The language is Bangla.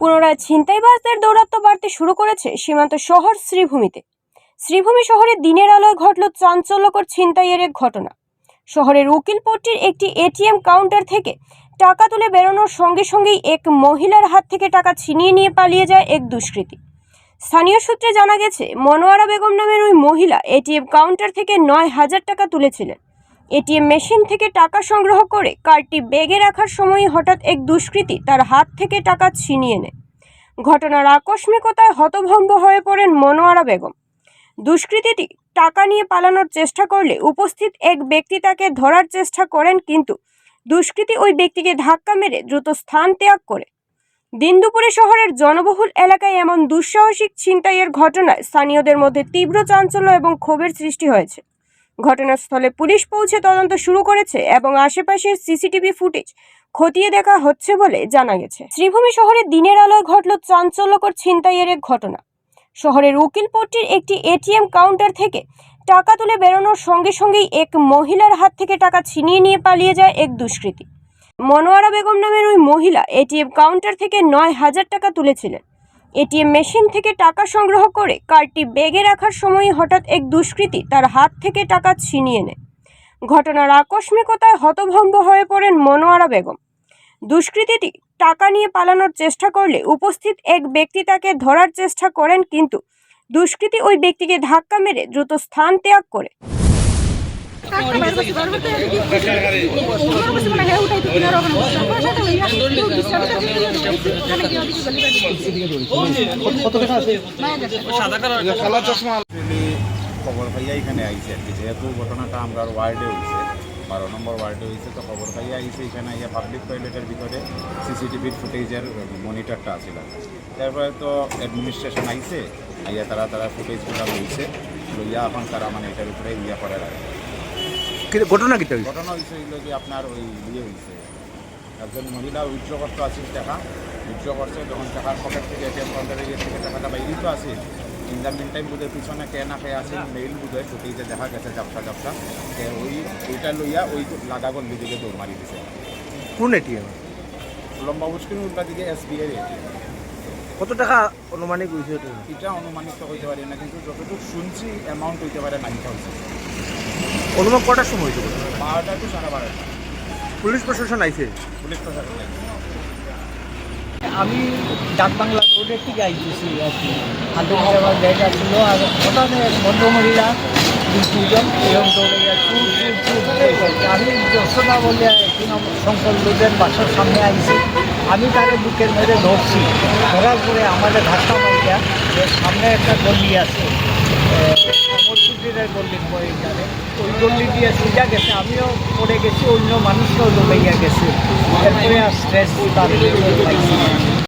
পুনরায় ছিনতাইবাজদের দৌরাত্ম্য বাড়তে শুরু করেছে সীমান্ত শহর শ্রীভূমিতে। শ্রীভূমি শহরে দিনের আলোয় ঘটল চাঞ্চল্যকর ছিনতাইয়ের এক ঘটনা। শহরের উকিলপট্টির একটি এটিএম কাউন্টার থেকে টাকা তুলে বেরোনোর সঙ্গে সঙ্গেই এক মহিলার হাত থেকে টাকা ছিনিয়ে নিয়ে পালিয়ে যায় এক দুষ্কৃতী। স্থানীয় সূত্রে জানা গেছে, মনোয়ারা বেগম নামের ওই মহিলা এটিএম কাউন্টার থেকে 9,000 টাকা তুলেছিলেন। এটিএম মেশিন থেকে টাকা সংগ্রহ করে কার্ডটি ব্যাগে রাখার সময় হঠাৎ এক দুষ্কৃতী তার হাত থেকে টাকা ছিনিয়ে নেয়। ঘটনার আকস্মিকতায় হতভম্ব হয়ে পড়েন মনোয়ারা বেগম। দুষ্কৃতীটি টাকা নিয়ে পালানোর চেষ্টা করলে উপস্থিত এক ব্যক্তি তাকে ধরার চেষ্টা করেন, কিন্তু দুষ্কৃতী ওই ব্যক্তিকে ধাক্কা মেরে দ্রুত স্থান ত্যাগ করে। দিন দুপুরে শহরের জনবহুল এলাকায় এমন দুঃসাহসিক ছিনতাইয়ের ঘটনায় স্থানীয়দের মধ্যে তীব্র চাঞ্চল্য এবং ক্ষোভের সৃষ্টি হয়েছে। ঘটনাস্থলে পুলিশ পৌঁছে তদন্ত শুরু করেছে এবং আশেপাশের সিসিটিভি ফুটেজ খতিয়ে দেখা হচ্ছে বলে জানা গেছে। শ্রীভূমি শহরে দিনের আলোয় ঘটল চাঞ্চল্যকর ছিনতাইয়ের এক ঘটনা। শহরের উকিলপট্টির একটি এটিএম কাউন্টার থেকে টাকা তুলে বেরোনোর সঙ্গে সঙ্গেই এক মহিলার হাত থেকে টাকা ছিনিয়ে নিয়ে পালিয়ে যায় এক দুষ্কৃতী। মনোয়ারা বেগম নামের ওই মহিলা এটিএম কাউন্টার থেকে 9,000 টাকা তুলেছিলেন। এটিএম মেশিন থেকে টাকা সংগ্রহ করে কার্ডটি ব্যাগে রাখার সময় হঠাৎ এক দুষ্কৃতী তার হাত থেকে টাকা ছিনিয়ে নেয়। ঘটনার আকস্মিকতায় হতভম্ব হয়ে পড়েন মনোয়ারা বেগম। দুষ্কৃতীটি টাকা নিয়ে পালানোর চেষ্টা করলে উপস্থিত এক ব্যক্তি তাকে ধরার চেষ্টা করেন, কিন্তু দুষ্কৃতী ওই ব্যক্তিকে ধাক্কা মেরে দ্রুত স্থান ত্যাগ করে। খবর পাইয়া এখানে আইসে আর কি, যেহেতু ঘটনাটা আমরা ওয়ার্ডে হয়েছে, 12 নম্বর ওয়ার্ডে হয়েছে, তো খবর পাইয়া আইসে এখানে আইয়া পাবলিক টয়লেটের ভিতরে সিসিটিভির ফুটেজের মনিটরটা আছিল। তারপরে তো অ্যাডমিনিস্ট্রেশন আইসে, আইয়া তারা ফুটেজগুলো লইছে, লইয়া এখন তারা মানে এটার উপরে ইয়া করে রাখে। ঘটনা কি ঘটনা হয়েছে এগুলো যে আপনার ওই ইয়ে হয়েছে, একজন মহিলা উইথড্র করতে আসছিল টাকা, উইথড্র করছে, যখন টাকার পকেট থেকে এটিএম কাউন্টারে গিয়ে থেকে টাকাটা বাইরেই তো আসে। ইন দ্য মিন টাইম বোধহয় পিছনে কে না খেয়ে আসে, মেইল বোধহয় ফুটেইতে দেখা গেছে ঝাপসা ওইটা লইয়া ওই লাগা গল্লি দিকে দৌড় মারি দিছে। কোন এটিএম? লম্বা মুশকিল উল্টা দিকে SBI এটিএম। কত টাকা অনুমানিক হয়েছে? এটা অনুমানিত তো হইতে পারি না, কিন্তু যতটুকু শুনছি অ্যামাউন্ট হইতে পারে 9,000। অনুমান কটার সময় হয়েছে? 12টা টু 12:30। পুলিশ প্রশাসন আইছে? পুলিশ প্রশাসন আইছে। আমি ডাকবাংলা রোডের থেকে আইতেছি আর কি, হাতে আমার ব্যাগ আসছিল, আর হঠাৎ এক ভদ্রমহিলা 2-3 এরকম দৌড়ে আমি যশোদা বলে একটি শঙ্কর লোকের বাসার সামনে আইছি। আমি তাকে বুকের মেরে ধরছি, ধরার পরে আমাদের ধাক্কা মারিয়া সামনে একটা গল্লি আছে, অমরপুরের গল্লি এখানে, ওই গল্লি দিয়ে সোজা গেছে, আমিও পড়ে গেছি, অন্য মানুষরাও দৌড়াইয়া গেছে। এরপরে আর স্ট্রেস তার পাইছি।